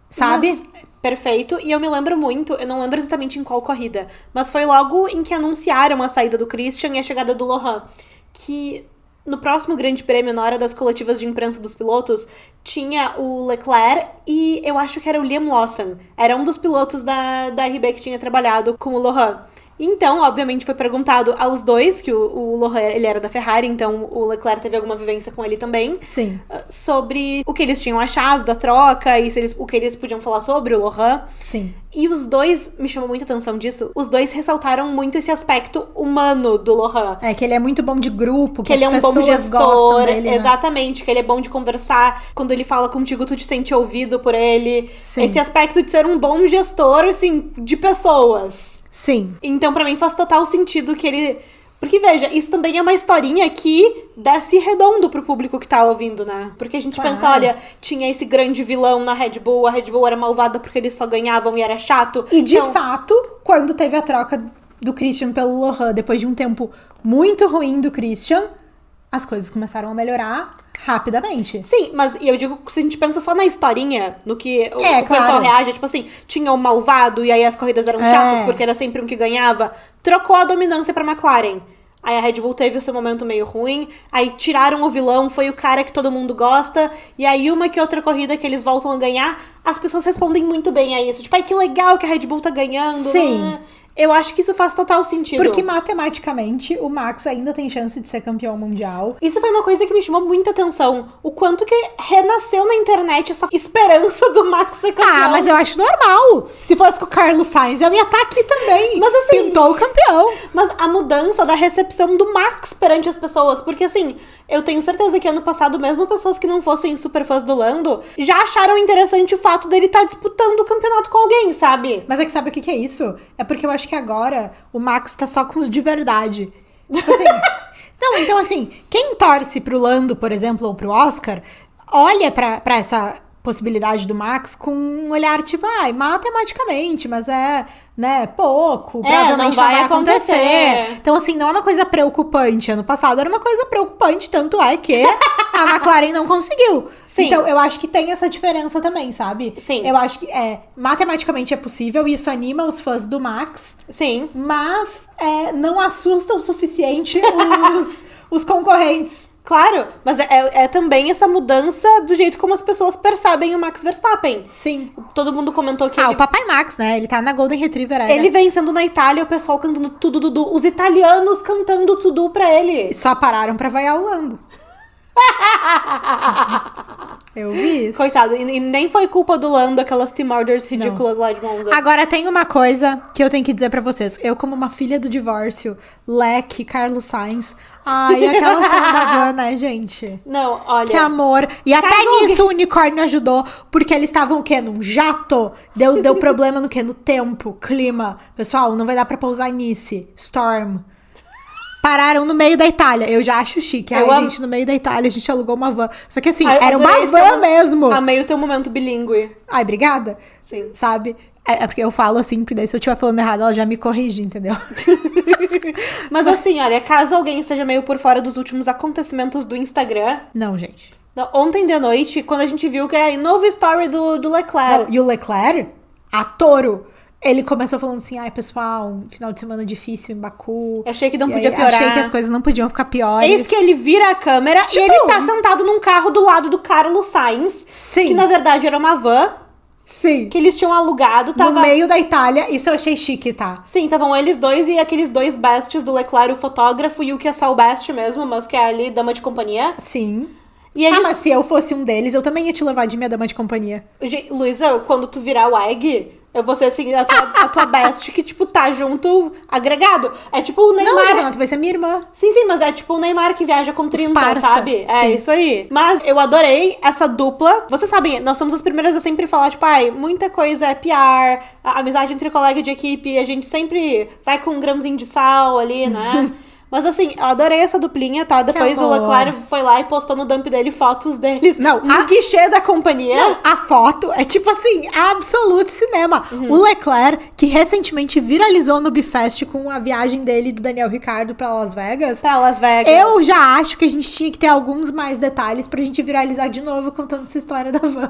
sabe? Perfeito, e eu me lembro muito, eu não lembro exatamente em qual corrida, mas foi logo em que anunciaram a saída do Christian e a chegada do Lohan, que no próximo grande prêmio, na hora das coletivas de imprensa dos pilotos, tinha o Leclerc e eu acho que era o Liam Lawson. Era um dos pilotos da RB que tinha trabalhado com o Lohan. Então, obviamente, foi perguntado aos dois, que o Lohan, ele era da Ferrari, então o Leclerc teve alguma vivência com ele também. Sim. Sobre o que eles tinham achado da troca e o que eles podiam falar sobre o Lohan. Sim. E os dois, me chamou muita atenção disso, os dois ressaltaram muito esse aspecto humano do Lohan. Que ele é muito bom de grupo, que ele é um bom gestor, dele, né? exatamente, que ele é bom de conversar, quando ele fala contigo, tu te sente ouvido por ele. Sim. Esse aspecto de ser um bom gestor, assim, de pessoas. Sim. Então, pra mim, faz total sentido que ele... Porque, veja, isso também é uma historinha que desce redondo pro público que tá ouvindo, né? Porque a gente pensa, olha, tinha esse grande vilão na Red Bull, a Red Bull era malvada porque eles só ganhavam e era chato. E, de fato, quando teve a troca do Christian pelo Lohan, depois de um tempo muito ruim do Christian, as coisas começaram a melhorar rapidamente. Sim, mas eu digo, se a gente pensa só na historinha, no que o pessoal reage, tipo assim, tinha o malvado e aí as corridas eram chatas porque era sempre um que ganhava, trocou a dominância pra McLaren. Aí a Red Bull teve o seu momento meio ruim, aí tiraram o vilão, foi o cara que todo mundo gosta, e aí uma que outra corrida que eles voltam a ganhar, as pessoas respondem muito bem a isso. Tipo, ai, que legal que a Red Bull tá ganhando. Sim. Né? Eu acho que isso faz total sentido. Porque matematicamente o Max ainda tem chance de ser campeão mundial. Isso foi uma coisa que me chamou muita atenção. O quanto que renasceu na internet essa esperança do Max ser campeão. Mas eu acho normal. Se fosse com o Carlos Sainz, eu ia estar aqui também. Mas assim... Pintou o campeão. Mas a mudança da recepção do Max perante as pessoas. Porque assim, eu tenho certeza que ano passado, mesmo pessoas que não fossem super fãs do Lando, já acharam interessante o fato dele estar disputando o campeonato com alguém, sabe? Mas é que sabe o que é isso? É porque eu acho que agora o Max tá só com os de verdade. Tipo assim... Não, então assim, quem torce pro Lando, por exemplo, ou pro Oscar, olha pra essa possibilidade do Max com um olhar tipo, matematicamente, mas né, pouco, provavelmente não vai acontecer. Então assim, não é uma coisa preocupante. Ano passado era uma coisa preocupante, tanto é que a McLaren não conseguiu. Sim. Então eu acho que tem essa diferença também, sabe? Sim. Eu acho que matematicamente é possível, e isso anima os fãs do Max. Sim. Mas não assusta o suficiente os concorrentes. Claro, mas é também essa mudança do jeito como as pessoas percebem o Max Verstappen. Sim. Todo mundo comentou que o Papai Max, né? Ele tá na Golden Retriever. Ele vencendo na Itália, o pessoal cantando tudo Dudu. Os italianos cantando tudo pra ele. Só pararam pra vaiar o Lando. Eu vi isso. Coitado, e nem foi culpa do Lando, aquelas team orders ridículas lá de Monza. Agora tem uma coisa que eu tenho que dizer pra vocês. Eu, como uma filha do divórcio, Leque, Carlos Sainz... Ai, aquela cena da van, né, gente? Não, olha... Que amor. E até nisso o unicórnio ajudou, porque eles estavam o quê? Num jato? Deu problema no quê? No tempo, clima. Pessoal, não vai dar pra pousar nisso. Storm. Pararam no meio da Itália. Eu já acho chique. Gente, no meio da Itália, a gente alugou uma van. Só que assim, era uma van mesmo. Amei o teu momento bilíngue. Ai, obrigada. Sim. Sabe? É porque eu falo assim, porque daí se eu estiver falando errado, ela já me corrige, entendeu? Mas assim, olha, caso alguém esteja meio por fora dos últimos acontecimentos do Instagram... Não, gente. Ontem de noite, quando a gente viu que é a nova story do Leclerc... Não, e o Leclerc, a touro... Ele começou falando assim, pessoal, final de semana difícil em Baku. Eu achei que não podia piorar. Achei que as coisas não podiam ficar piores. Eis que ele vira a câmera e ele tá sentado num carro do lado do Carlos Sainz. Sim. Que na verdade era uma van. Sim. Que eles tinham alugado. No meio da Itália, isso eu achei chique, tá? Sim, estavam eles dois e aqueles dois bestes do Leclerc, o fotógrafo, e o que é só o best mesmo, mas que é ali dama de companhia. Sim. E eles... mas se eu fosse um deles, eu também ia te levar de minha dama de companhia. Luísa, quando tu virar o egg... Eu vou ser assim, a tua best que, tipo, tá junto, agregado. É tipo o Neymar. Não, Jonathan, vai ser minha irmã. Sim, mas é tipo o Neymar que viaja com 30, sabe? Sim. É isso aí. Mas eu adorei essa dupla. Vocês sabem, nós somos as primeiras a sempre falar, tipo, muita coisa é PR, a amizade entre colega de equipe, a gente sempre vai com um grãozinho de sal ali, né? Mas assim, eu adorei essa duplinha, tá? Depois o Leclerc foi lá e postou no dump dele fotos deles no guichê da companhia. Não, a foto é tipo assim, absoluto cinema. O Leclerc, que recentemente viralizou no Bifest com a viagem dele e do Daniel Ricciardo pra Las Vegas. Eu já acho que a gente tinha que ter alguns mais detalhes pra gente viralizar de novo contando essa história da van.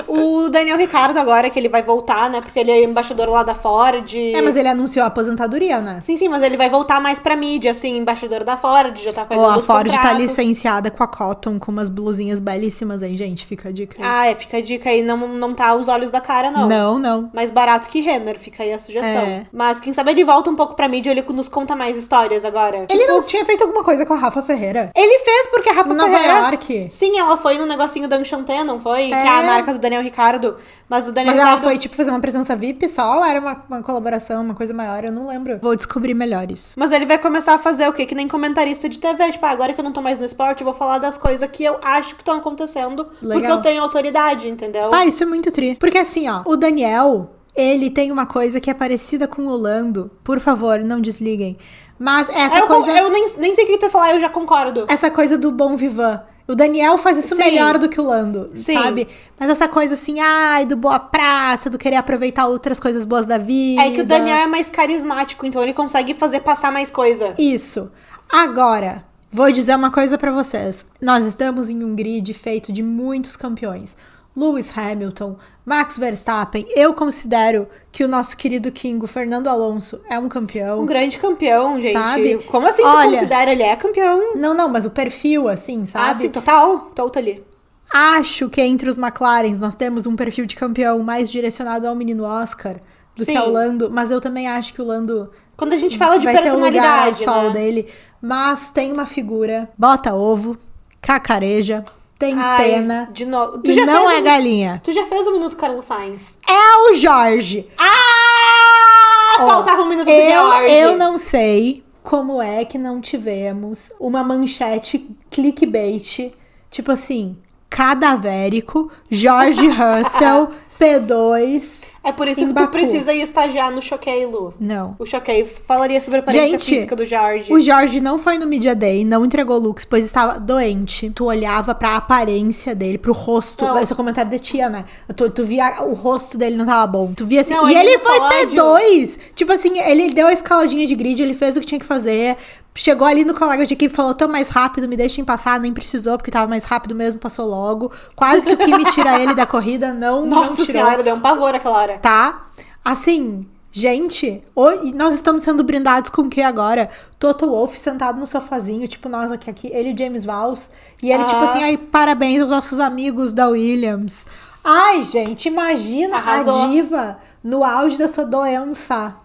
O Daniel Ricciardo agora, que ele vai voltar, né? Porque ele é embaixador lá da Ford. Mas ele anunciou a aposentadoria, né? Sim, mas ele vai voltar mais pra mídia, assim, embaixador da Ford, já tá pegando A os Ford tá contratos. licenciada com a Cotton, com umas blusinhas belíssimas, hein, gente? Fica a dica aí. Fica a dica aí, não tá aos olhos da cara, não. Não. Mais barato que Renner, fica aí a sugestão. É. Mas quem sabe ele volta um pouco pra mídia, ele nos conta mais histórias agora. Ele não tinha feito alguma coisa com a Rafa Ferreira? Ele fez porque a Rafa Nova Ferreira... York. Sim, ela foi no negocinho da Enchanté, não foi? É. Que é a marca do Daniel Ricciardo. Mas o Daniel Mas ela Ricciardo... foi, tipo, fazer uma presença VIP só ou era uma colaboração, uma coisa maior? Eu não lembro. Vou descobrir melhor isso. Mas ele vai começar a fazer o quê? Que nem comentarista de TV. Tipo, agora que eu não tô mais no esporte, eu vou falar das coisas que eu acho que estão acontecendo. Legal. Porque eu tenho autoridade, entendeu? Isso é muito tri. Porque assim, ó, o Daniel, ele tem uma coisa que é parecida com o Lando. Por favor, não desliguem. Mas essa coisa... Eu nem sei o que tu vai falar, eu já concordo. Essa coisa do bom vivan. O Daniel faz isso Sim. melhor do que o Lando, Sim. sabe? Mas essa coisa assim, do boa praça, do querer aproveitar outras coisas boas da vida. É que o Daniel é mais carismático, então ele consegue fazer passar mais coisa. Isso. Agora, vou dizer uma coisa pra vocês. Nós estamos em um grid feito de muitos campeões. Lewis Hamilton, Max Verstappen. Eu considero que o nosso querido King, o Fernando Alonso, é um campeão. Um grande campeão, gente. Sabe? Como assim tu considera? Ele é campeão. Não, mas o perfil, assim, sabe? Sim, total. Totally. Acho que entre os McLarens nós temos um perfil de campeão mais direcionado ao menino Oscar do Sim. que ao Lando. Mas eu também acho que o Lando... Quando a gente fala de vai ter um lugar ao personalidade, sol né? dele. Mas tem uma figura, bota ovo, cacareja, tem pena. De novo. E não é galinha. Tu já fez o Minuto Carlos Sainz. É o Jorge. Faltava um minuto do George. Eu não sei como é que não tivemos uma manchete clickbait, tipo assim, cadavérico, George Russell, P2. É por isso em que Baku. tu precisa ir estagiar no Choquei, Lu. Não. O Choquei falaria sobre a aparência física do George. O George não foi no Media Day, não entregou looks, pois estava doente. Tu olhava pra aparência dele, pro rosto. Não. Esse é o comentário de tia, né? Tu via o rosto dele não tava bom. Tu via assim. Não, e ele ele no foi pódio. P2. Tipo assim, ele deu a escaladinha de grid, ele fez o que tinha que fazer. Chegou ali no colega de equipe e falou: tô mais rápido, me deixem passar. Nem precisou, porque tava mais rápido mesmo, passou logo. Quase que o Kimi tira ele da corrida, não Nossa tirou. senhora, deu um pavor aquela hora. Tá? Assim, gente, nós estamos sendo brindados com o que agora? Toto Wolff sentado no sofazinho, tipo nós aqui, ele e o James Valls. E ele, tipo assim, parabéns aos nossos amigos da Williams. Ai, gente, imagina Arrasou. a diva no auge da sua doença.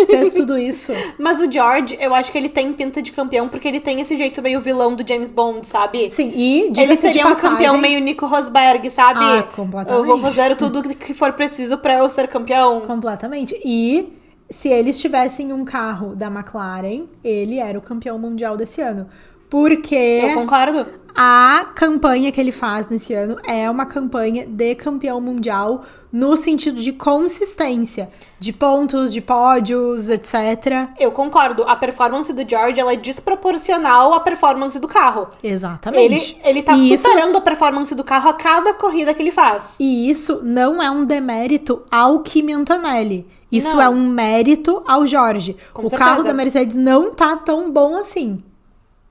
Fez tudo isso. Mas o George, eu acho que ele tem pinta de campeão, porque ele tem esse jeito meio vilão do James Bond, sabe? Sim, e Ele diga-se de seria um passagem, campeão meio Nico Rosberg, sabe? Completamente. Eu vou fazer tudo que for preciso pra eu ser campeão. Completamente. E se eles tivessem um carro da McLaren, ele era o campeão mundial desse ano. Porque Eu concordo. a campanha que ele faz nesse ano é uma campanha de campeão mundial no sentido de consistência, de pontos, de pódios, etc. Eu concordo. A performance do George, ela é desproporcional à performance do carro. Exatamente. Ele tá E isso- superando a performance do carro a cada corrida que ele faz. E isso não é um demérito ao Kimi Antonelli. Isso Não. é um mérito ao Jorge. Com o certeza. carro da Mercedes não tá tão bom assim.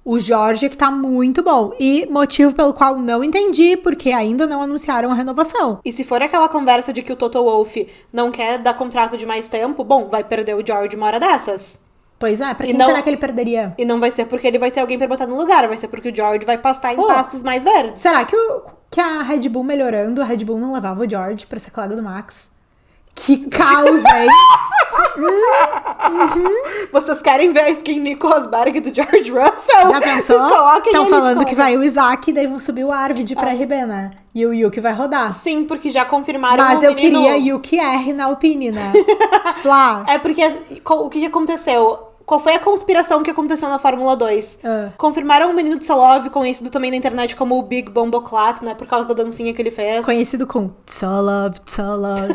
O Jorge é que tá muito bom. E motivo pelo qual não entendi, porque ainda não anunciaram a renovação. E se for aquela conversa de que o Toto Wolff não quer dar contrato de mais tempo, bom, vai perder o George uma hora dessas. Pois é, pra E quem não- será que ele perderia? E não vai ser porque ele vai ter alguém pra botar no lugar, vai ser porque o George vai pastar em Oh. pastos mais verdes. Será que, que a Red Bull melhorando, a Red Bull não levava o George pra ser colega do Max? Que causa, hein? Vocês querem ver a skin Nico Rosberg do George Russell? Já pensou? Vocês coloquem Estão ele falando de que volta. vai o Isaac e daí vão subir o Arvid pra RB, né? E o Yuki vai rodar. Sim, porque já confirmaram Mas o eu menino... queria Yuki R na Alpine, né? Flá. É porque o que aconteceu? Qual foi a conspiração que aconteceu na Fórmula 2? Confirmaram o menino do Solov, conhecido também na internet como o Big Bomboclat, né? Por causa da dancinha que ele fez. Conhecido com Tsolov, Tsolov.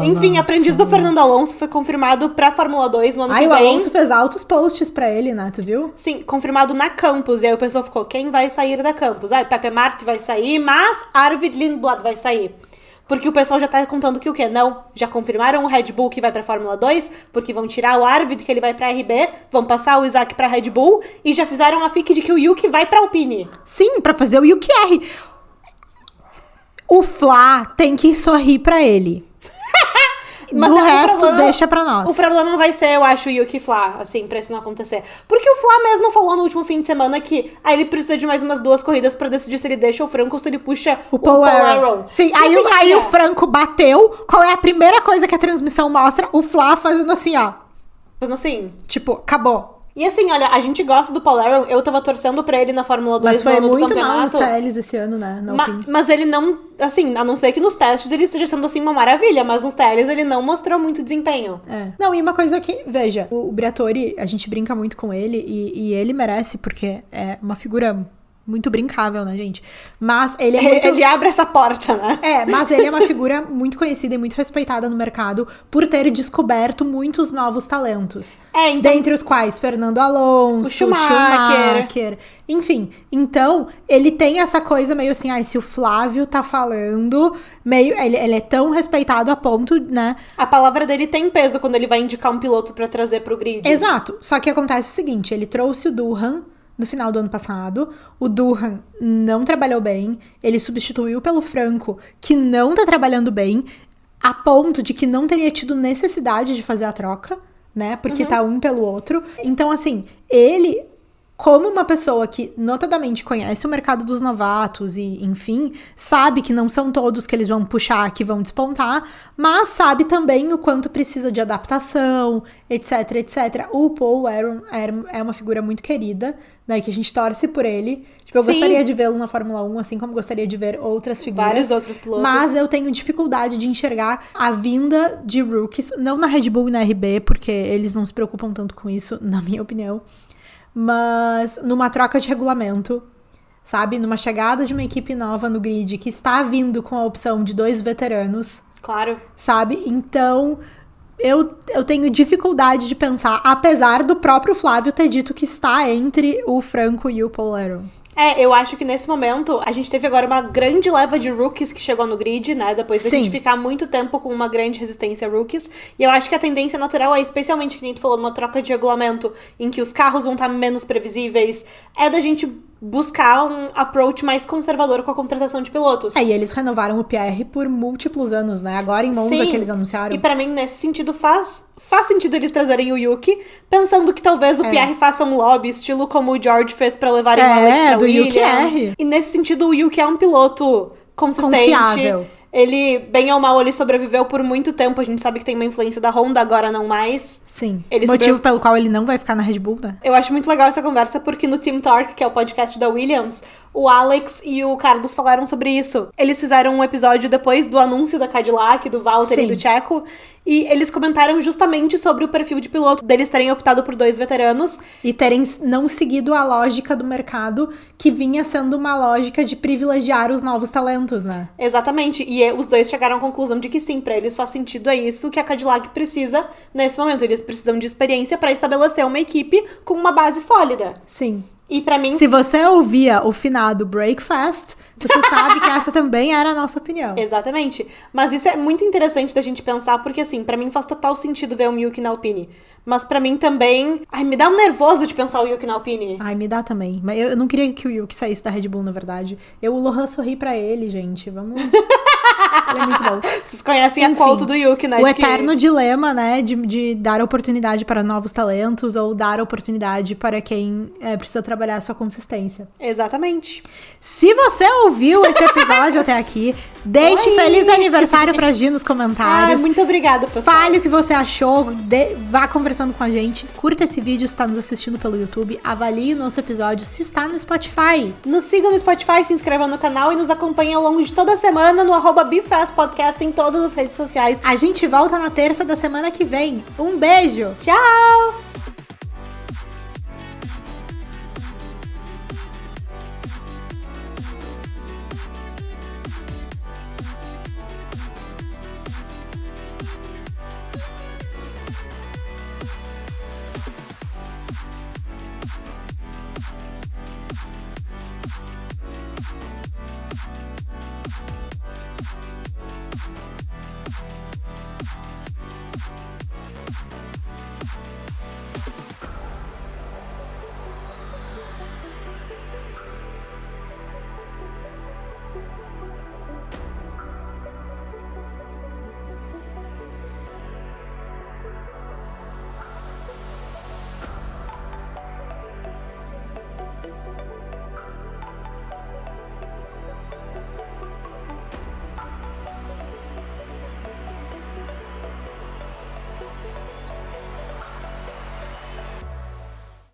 Enfim, aprendiz do Fernando Alonso foi confirmado pra Fórmula 2 no ano Ai, que o vem. Alonso fez altos posts pra ele, né? Tu viu? Sim, confirmado na Campus. E aí o pessoal ficou, quem vai sair da Campus? Pepe Marti vai sair, mas Arvid Lindblad vai sair. Porque o pessoal já tá contando que o quê? Não, já confirmaram o Red Bull que vai pra Fórmula 2, porque vão tirar o Arvid, que ele vai pra RB, vão passar o Isaac pra Red Bull, e já fizeram a fic de que o Yuki vai pra Alpine. Sim, pra fazer o Yuki R. O Flá tem que sorrir pra ele. Mas do resto, deixa pra nós. O problema não vai ser, eu acho, o Yuki e Flá, assim, pra isso não acontecer. Porque o Flá mesmo falou no último fim de semana que ele precisa de mais umas 2 corridas pra decidir se ele deixa o Franco ou se ele puxa o Paul Aron. Sim, aí o Franco bateu. Qual é a primeira coisa que a transmissão mostra? O Flá fazendo assim, ó. Fazendo assim. Tipo, acabou. E assim, olha, a gente gosta do Paul Aron, eu tava torcendo pra ele na Fórmula 2 no ano do campeonato. Mas foi muito mal nos TLs esse ano, né? Mas ele não, assim, a não ser que nos testes ele esteja sendo, assim, uma maravilha, mas nos TLs ele não mostrou muito desempenho. Não, e uma coisa que, veja, o Briatore, a gente brinca muito com ele, e ele merece, porque é uma figura muito brincável, né, gente? Mas ele é muito... Ele abre essa porta, né? Mas ele é uma figura muito conhecida e muito respeitada no mercado por ter descoberto muitos novos talentos. Então... Dentre os quais Fernando Alonso, o Schumacher. Enfim, então, ele tem essa coisa meio assim, se o Flávio tá falando, ele é tão respeitado a ponto, né? A palavra dele tem peso quando ele vai indicar um piloto pra trazer pro grid. Exato. Só que acontece o seguinte, ele trouxe o Durham no final do ano passado, o Durham não trabalhou bem, ele substituiu pelo Franco, que não tá trabalhando bem, a ponto de que não teria tido necessidade de fazer a troca, né, porque tá um pelo outro. Então, assim, ele, como uma pessoa que notadamente conhece o mercado dos novatos e, enfim, sabe que não são todos que eles vão puxar, que vão despontar, mas sabe também o quanto precisa de adaptação, etc, etc. O Paul Aron é uma figura muito querida, né, que a gente torce por ele. Tipo, eu gostaria de vê-lo na Fórmula 1, assim como gostaria de ver outras figuras. Vários outros pilotos. Mas eu tenho dificuldade de enxergar a vinda de rookies, não na Red Bull e na RB, porque eles não se preocupam tanto com isso, na minha opinião. Mas numa troca de regulamento, sabe? Numa chegada de uma equipe nova no grid, que está vindo com a opção de 2 veteranos. Claro. Sabe? Então... Eu tenho dificuldade de pensar, apesar do próprio Flávio ter dito que está entre o Franco e o Paul Aron. Eu acho que nesse momento, a gente teve agora uma grande leva de rookies que chegou no grid, né? Depois da gente ficar muito tempo com uma grande resistência a rookies. E eu acho que a tendência natural é, especialmente que a gente falou, numa troca de regulamento, em que os carros vão estar menos previsíveis, é da gente buscar um approach mais conservador com a contratação de pilotos. E eles renovaram o Pierre por múltiplos anos, né? Agora em Monza que eles anunciaram. E pra mim, nesse sentido, faz sentido eles trazerem o Yuki, pensando que talvez o Pierre faça um lobby, estilo como o George fez pra levarem o Alex pra Williams. E nesse sentido, o Yuki é um piloto consistente. Confiável. Ele, bem ou mal, ele sobreviveu por muito tempo. A gente sabe que tem uma influência da Honda, agora não mais. Sim. Motivo pelo qual ele não vai ficar na Red Bull, né? Eu acho muito legal essa conversa, porque no Team Torque, que é o podcast da Williams, o Alex e o Carlos falaram sobre isso. Eles fizeram um episódio depois do anúncio da Cadillac, do Valtteri e do Checo, e eles comentaram justamente sobre o perfil de piloto deles terem optado por 2 veteranos. E terem não seguido a lógica do mercado, que vinha sendo uma lógica de privilegiar os novos talentos, né? Exatamente. E os dois chegaram à conclusão de que sim, pra eles faz sentido, é isso que a Cadillac precisa nesse momento. Eles precisam de experiência pra estabelecer uma equipe com uma base sólida. Sim. E pra mim... Se você ouvia o finado Breakfast, você sabe que essa também era a nossa opinião. Exatamente. Mas isso é muito interessante da gente pensar, porque assim, pra mim faz total sentido ver o Yuki na Alpine. Mas pra mim também... me dá um nervoso de pensar o Yuki na Alpine. Me dá também. Mas eu não queria que o Yuki saísse da Red Bull, na verdade. O Lohan sorri pra ele, gente. Vamos... Ele é muito bom. Vocês conhecem a quote do Yuki, né? O eterno dilema, né? De dar oportunidade para novos talentos ou dar oportunidade para quem precisa trabalhar a sua consistência. Exatamente. Se você ouviu esse episódio até aqui, deixe feliz aniversário pra Gi nos comentários. Muito obrigada, pessoal. Fale o que você achou, vá conversando com a gente. Curta esse vídeo se está nos assistindo pelo YouTube. Avalie o nosso episódio se está no Spotify. Nos siga no Spotify, se inscreva no canal e nos acompanhe ao longo de toda a semana no @BeFastPodcast em todas as redes sociais. A gente volta na terça da semana que vem. Um beijo! Tchau!